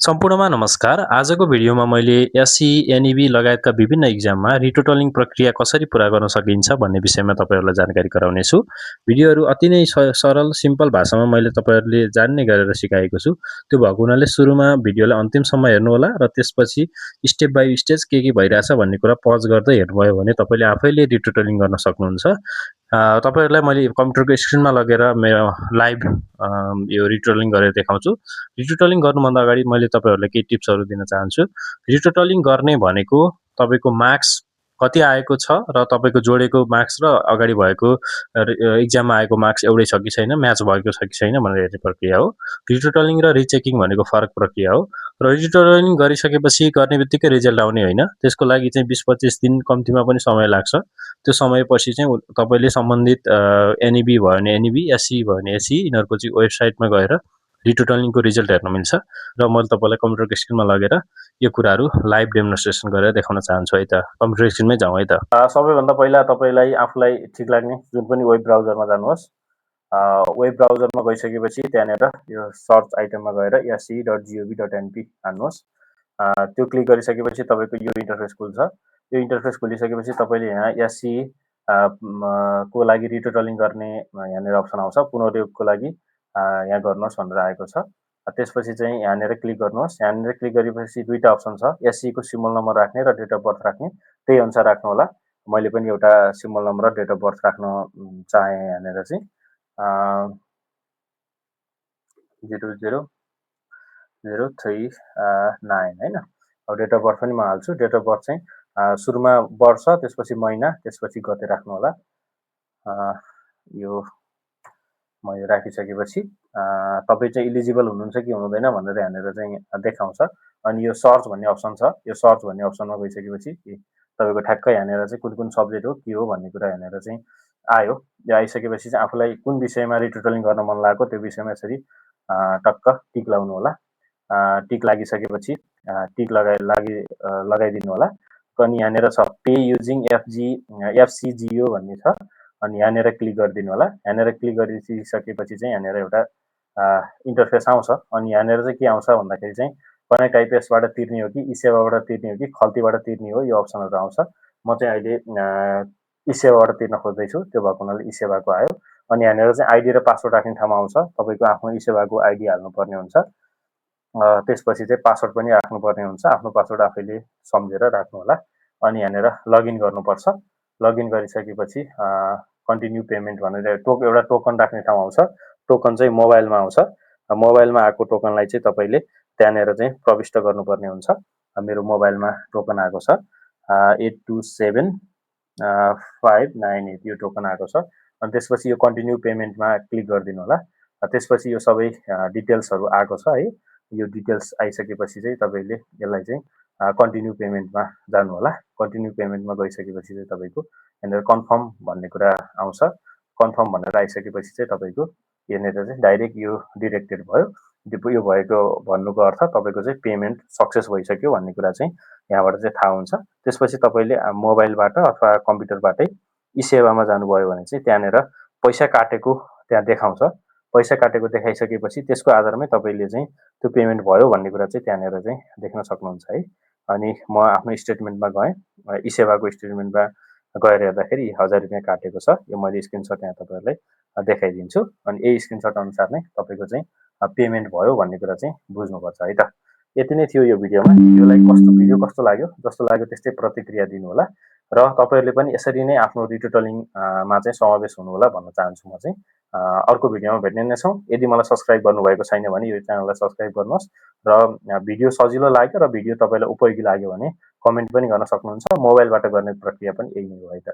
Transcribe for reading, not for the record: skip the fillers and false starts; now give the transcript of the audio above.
सम्पूर्णमा नमस्कार। आजको भिडियोमा मैले एसई, एनइबी लगायतका विभिन्न इक्जाममा रिटोटलिङ प्रक्रिया कसरी पूरा गर्न सकिन्छ भन्ने विषयमा तपाईहरुलाई जानकारी गराउनेछु। भिडियोहरू अति नै सरल सिम्पल भाषामा मैले तपाईहरुले जान्ने गरेर सिकाएको छु। त्यो भएको हुनाले सुरुमा भिडियोलाई अन्तिमसम्म हेर्नुहोला र त्यसपछि स्टेप बाइ स्टेज के भइरहेछ भन्ने कुरा पज गर्दै हेर्नुभयो भने तपाईले आफैले रिटोटलिङ गर्न सक्नुहुन्छ। तपाईहरुलाई मैले कम्प्युटरको स्क्रिनमा लगेर मेरो लाइभ यो रिटोटलिङ गरेर देखाउँछु। रिटोटलिङ गर्नुभन्दा अगाडि मैले तपाईहरुलाई केही टिप्सहरु दिन चाहन्छु। रिटोटलिङ गर्ने भनेको तपाईको मार्क्स कति आएको छ र तपाईको जोडेको मार्क्स र अगाडि भएको इक्जाममा आएको मार्क्स एउटै छ कि छैन, म्याच भएको छ कि छैन भनेर हेर्ने प्रक्रिया हो। रिटोटलिङ र रिचेकिङ भनेको फरक प्रक्रिया हो र रिटोटलिङ गरिसकेपछि गर्ने बित्तिकै रिजल्ट आउने होइन। त्यसको लागि चाहिँ 20-25 दिन कम्तीमा पनि समय लाग्छ। त्यो समयपछि चाहिँ तपाईले सम्बन्धित एनइबी भयो भने एनइबी, एसई भयो भने एसई यिनीहरुको चाहिँ वेबसाइटमा गएर रिटोटलिङको रिजल्ट हेर्न मिल्छ र मैले तपाईलाई कम्प्युटरको स्क्रिनमा लगेर यो कुराहरु लाइभ डेमोन्स्ट्रेसन गरेर देखाउन चाहन्छु है त। कम्प्युटर स्क्रिनमै जाउँ है त। सबैभन्दा पहिला तपाईलाई आफुलाई ठीक लाग्ने जुन पनि वेब ब्राउजरमा जानुहोस्। वेब ब्राउजरमा गइसकेपछि त्यहाँनेर यो सर्च आइटममा गएर se.gov.np हान्नुहोस्। त्यो क्लिक गरिसकेपछि तपाईको यो इन्टरफेस खुल्छ। यो इन्टरफेस खुलिसकेपछि तपाईले यहाँ एसई को लागि रिटोटलिङ गर्ने यहाँनेर अप्सन आउँछ। पुनर्योगको लागि यहाँ गर्नुहोस् भनेर आएको छ। त्यसपछि चाहिँ यहाँनेर क्लिक गर्नुहोस्। यहाँनेर क्लिक गरेपछि दुईटा अप्सन छ, एसई को सिम्बल नम्बर राख्ने र डेट अफ बर्थ राख्ने। त्यही अनुसार राख्नु होला। मैले पनि एउटा सिम्बल नम्बर र डेट अफ बर्थ राख्न चाहे यहाँनेर चाहिँ 00039 हैन। अब डेट अफ बर्थ पनि म हाल्छु। डेट अफ बर्थ चाहिँ सुरुमा वर्ष, त्यसपछि महिना, त्यसपछि गते राख्नु होला। यो मैले राखिसकेपछि तपाई चाहिँ इलिजिबल हुनुहुन्छ कि हुनुहुँदैन भनेर यहाँनेर चाहिँ देखाउँछ। अनि यो सर्च भन्ने अप्सन छ। यो सर्च भन्ने अप्सनमा गइसकेपछि तपाईको ठ्याक्कै यहाँनेर चाहिँ कुन सब्जेक्ट हो, के हो भन्ने कुरा यहाँनेर चाहिँ आयो। यो आइसकेपछि चाहिँ आफुलाई कुन विषयमा रिटोटलिङ गर्न मन लागेको त्यो विषयमा यसरी टक्क टिक लाउनु होला। टिक लागिसकेपछि टिक लगाइदिनु होला। अनि यहाँनेर छ पे युजिङ एफसीजीओ भन्ने छ। अनि यहाँनेर क्लिक गरिदिनु होला। यहाँनेर क्लिक गरिसकेपछि चाहिँ यहाँनेर एउटा इन्टरफेस आउँछ। अनि यहाँनेर चाहिँ के आउँछ भन्दाखेरि चाहिँ कुनै टाइपेसबाट तिर्ने हो कि ई-सेवाबाट तिर्ने हो कि खल्तीबाट तिर्ने हो, यो अप्सनहरु आउँछ। म चाहिँ अहिले ई-सेवाबाट तिर्न खोज्दैछु। त्यो भएको हुनाले ई-सेवाको आयो। अनि यहाँनेर चाहिँ आइडी र पासवर्ड राख्ने ठाउँमा आउँछ। तपाईको आफ्नो ई-सेवाको आइडी हाल्नुपर्ने हुन्छ। त्यसपछि चाहिँ पासवर्ड पनि राख्नुपर्ने हुन्छ। आफ्नो पासवर्ड आफैले सम्झेर राख्नु होला। अनि यहाँनेर लगइन गर्नुपर्छ। लगइन गरिसकेपछि कन्टिन्यू पेमेन्ट भनेर एउटा टोकन राख्ने ठाउँ आउँछ। टोकन चाहिँ मोबाइलमा आउँछ। मोबाइलमा आएको टोकनलाई चाहिँ तपाईले त्यहाँनेर चाहिँ प्रविष्ट गर्नुपर्ने हुन्छ। मेरो मोबाइलमा टोकन आएको छ 827598 यो टोकन आएको छ। अनि त्यसपछि यो कन्टिन्यू पेमेन्टमा क्लिक गरिदिनु होला। त्यसपछि यो सबै डिटेल्सहरु आएको छ है। यो डिटेल्स आइसकेपछि चाहिँ तपाईले यसलाई चाहिँ कन्टिन्यू पेमेन्टमा जानु होला। कन्टिन्यू पेमेन्टमा गइसकेपछि चाहिँ तपाईको यहाँनेर कन्फर्म भन्ने कुरा आउँछ। कन्फर्म भनेर आइसकेपछि चाहिँ तपाईको यहाँनेर चाहिँ डाइरेक्ट यो डिरेक्टेड भयो। यो भएको भन्नुको अर्थ तपाईको चाहिँ पेमेन्ट सक्सेस भइसक्यो भन्ने कुरा चाहिँ यहाँबाट चाहिँ थाहा हुन्छ। त्यसपछि तपाईले मोबाइलबाट अथवा कम्प्युटरबाटै ई-सेवामा जानुभयो भने चाहिँ त्यहाँनेर पैसा काटेको त्यहाँ देखाउँछ। पैसा काटेको देखाइसकेपछि त्यसको आधारमै तपाईले चाहिँ त्यो पेमेन्ट भयो भन्ने कुरा चाहिँ त्यहाँनेर चाहिँ देख्न सक्नुहुन्छ है। अनि म आफ्नो स्टेटमेन्टमा गएँ। ई-सेवाको स्टेटमेन्टमा गएर हेर्दाखेरि 1000 रुपैयाँ काटेको छ। यो मैले स्क्रिनशट यहाँ तपाईहरुलाई देखाइदिन्छु। अनि यही स्क्रिनशट अनुसार नै तपाईको चाहिँ पेमेन्ट भयो भन्ने कुरा चाहिँ बुझ्नुपर्छ है त। यति नै थियो यो भिडियोमा। भिडियो कस्तो लाग्यो? जस्तो लाग्यो त्यस्तै प्रतिक्रिया दिनु होला। र तपाईहरुले पनि यसरी नै आफ्नो रिटोटलिङ मा चाहिँ समावेश हुनु होला भन्न चाहन्छु म चाहिँ। अर्को भिडियोमा भेट्ने नै छौँ। यदि मलाई सब्स्क्राइब गर्नुभएको छैन भने यो च्यानललाई सब्स्क्राइब गर्नुहोस् र भिडियो सजिलो लाग्यो र भिडियो तपाईलाई उपयोगी लाग्यो भने कमेन्ट पनि गर्न सक्नुहुन्छ। मोबाइलबाट गर्ने प्रक्रिया पनि यही नै हो है त।